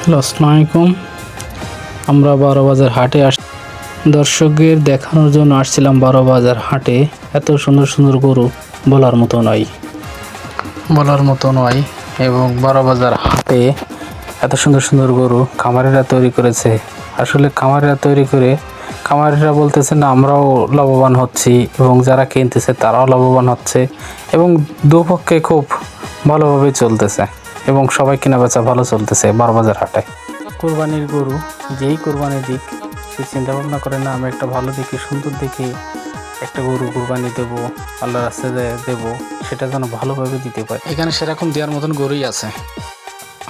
Hello, আসসালামু আলাইকুম। আমরা বারোবাজার হাটে দর্শকদের দেখানোর জন্য আসছিলাম। বারোবাজার হাটে এত সুন্দর সুন্দর গরু বলার মতো নয়। এবং বারোবাজার হাটে এত সুন্দর সুন্দর গরু খামারিরা তৈরি করেছে। আসলে খামারিরা তৈরি করে খামারিরা বলতেছে না আমরাও লাভবান হচ্ছি এবং যারা কিনতেছে তারাও লাভবান হচ্ছে এবং দুপক্ষে খুব ভালোভাবে চলতেছে এবং সবাই কেনা বেচা ভালো চলতেছে বারোবাজার হাটে। কোরবানির গরু যেই কোরবানি দিক সে চিন্তা ভাবনা করে না আমি একটা ভালো দেখে সুন্দর দেখে একটা গরু কোরবানি দেবো, আল্লাহ রাস্তায় দেবো, সেটা যেন ভালোভাবে দিতে পারে। এখানে সেরকম দেওয়ার মতন গরুই আছে।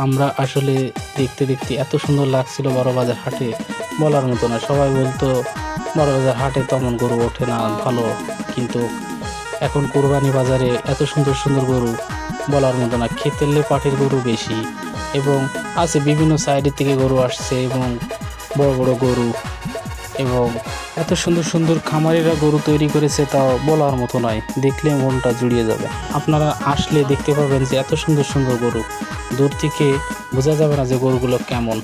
আমরা আসলে দেখতে দেখতে এত সুন্দর লাগছিল বারোবাজার হাটে, বলার মতো না। সবাই বলতো বারোবাজার হাটে তেমন গরু ওঠে না ভালো, কিন্তু এখন কোরবানি বাজারে এত সুন্দর সুন্দর গরু বলার মতো না। খেতেলে পাটির গরু বেশি এবং আছে বিভিন্ন সাইডের থেকে গরু আসছে এবং বড় বড় গরু এবং এত সুন্দর সুন্দর খামারিরা গরু তৈরি করেছে, তাও বলার মতো নয়। দেখলে মনটা জুড়িয়ে যাবে। আপনারা আসলে দেখতে পাবেন যে এত সুন্দর সুন্দর গরু, দূর থেকে বোঝা যাবে না যে গরুগুলো কেমন।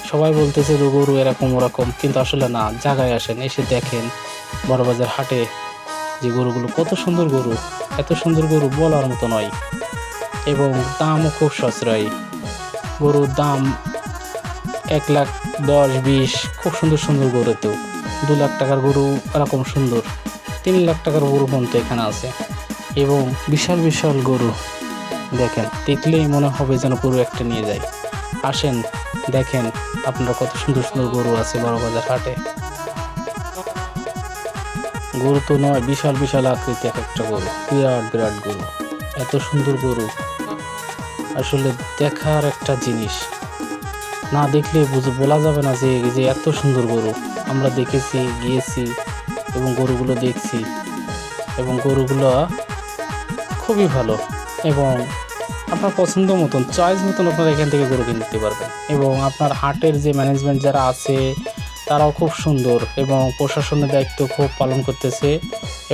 সবাই বলতেছে যে গরু এরকম ওরকম, কিন্তু আসলে না, জায়গায় আসেন, এসে দেখেন বড়বাজার হাটে যে গরুগুলো কত সুন্দর গরু, এত সুন্দর গরু বলার মতো নয়। এবং দামও খুব সাশ্রয়ী। গরুর দাম 1,10,20 খুব সুন্দর সুন্দর গরুতেও 2 লাখ টাকার গরু এরকম সুন্দর, 3 লাখ টাকার গরু পর্যন্ত এখানে আছে। এবং বিশাল বিশাল গরু দেখেন, দেখলেই মনে হবে যেন গরু একটা নিয়ে যায়। আসেন দেখেন আপনারা কত সুন্দর সুন্দর গরু আছে বারোবাজার হাটে। গরু তো নয়, বিশাল বিশাল আকৃতি এক একটা গরু, বিরাট বিরাট গরু, এত সুন্দর গরু আসলে দেখার একটা জিনিস। না দেখলে বলা যাবে না যে এত সুন্দর গরু। আমরা দেখেছি, গিয়েছি এবং গরুগুলো দেখছি এবং গরুগুলো খুবই ভালো এবং আপনার পছন্দ মতন, চয়েস মতন আপনারা এখান থেকে গরু কিনতে পারবেন। এবং আপনার হাটের যে ম্যানেজমেন্ট যারা আছে তারাও খুব সুন্দর এবং প্রশাসনের দায়িত্ব খুব পালন করতেছে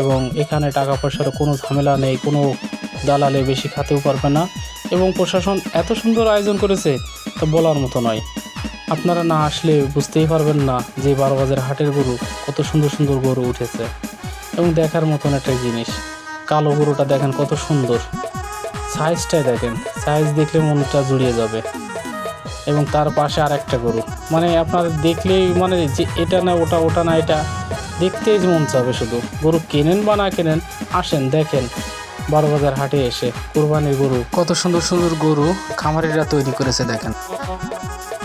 এবং এখানে টাকা পয়সার কোনো ঝামেলা নেই, কোনো দালালে বেশি খাতেও পারবে না এবং প্রশাসন এত সুন্দর আয়োজন করেছে তা বলার মতো নয়। আপনারা না আসলে বুঝতেই পারবেন না যে বারোবাজার হাটের গরু কত সুন্দর সুন্দর গরু উঠেছে এবং দেখার মতন একটা জিনিস। কালো গরুটা দেখেন কত সুন্দর, সাইজটাই দেখেন, সাইজ দেখলে মনটা জুড়িয়ে যাবে। এবং তার পাশে আর একটা গরু, মানে আপনার দেখলেই মানে যে এটা না ওটা, ওটা না এটা, দেখতেই মন চাবে। শুধু গরু কেনেন বা না কেনেন, আসেন দেখেন বারোবাজার হাটে এসে কোরবানির গরু, কত সুন্দর সুন্দর গরু খামারিরা তৈরি করেছে দেখেন।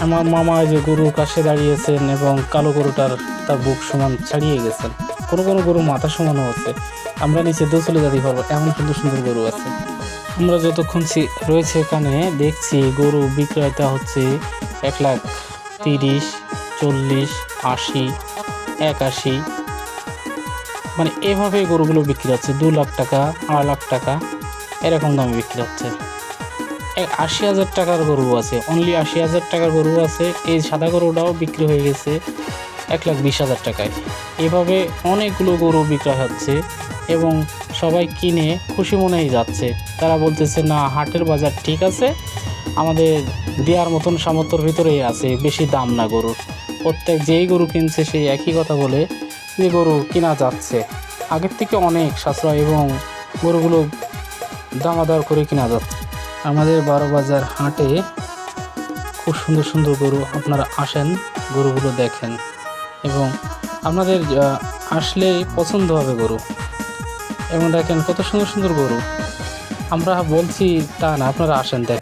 আমার মামা যে গরুর কাছে দাঁড়িয়েছেন এবং কালো গরুটার তার বুক সমান ছাড়িয়ে গেছেন, কোনো কোনো গরু মাথা সমানও আছে। আমরা নিচে চলে যেতে পারবো, এমন সুন্দর সুন্দর গরু আছে। আমরা যতক্ষণ রয়েছে এখানে দেখছি গরু বিক্রয়তা হচ্ছে 1,30,000, 40, 80, 81, মানে এভাবে গরুগুলো বিক্রি হচ্ছে। 2 লাখ টাকা, 2.5 লাখ টাকা এরকম দামে বিক্রি হচ্ছে। 80,000 টাকার গরু আছে, অনলি 80,000 টাকার গরু আছে। এই সাদা গরুটাও বিক্রি হয়ে গেছে 1,20,000 টাকায়। এভাবে অনেকগুলো গরু বিক্রয় হচ্ছে এবং সবাই কিনে খুশি মনেই যাচ্ছে। তারা বলতেছে না, হাটের বাজার ঠিক আছে, আমাদের দেওয়ার মতন সামর্থ্যের ভিতরেই আছে, বেশি দাম না গরুর। প্রত্যেক যেই গরু কিনছে সেই একই কথা বলে যে গরু কেনা যাচ্ছে আগের থেকে অনেক সাশ্রয় এবং গরুগুলো দামাদার করে কেনা যাচ্ছে। আমাদের বারোবাজার হাটে খুব সুন্দর সুন্দর গরু, আপনারা আসেন গরুগুলো দেখেন এবং আপনাদের আসলেই পছন্দ হবে গরু। এবং দেখেন কত সুন্দর সুন্দর গরু, আমরা বলছি তা না, আপনারা আসেন দেখেন।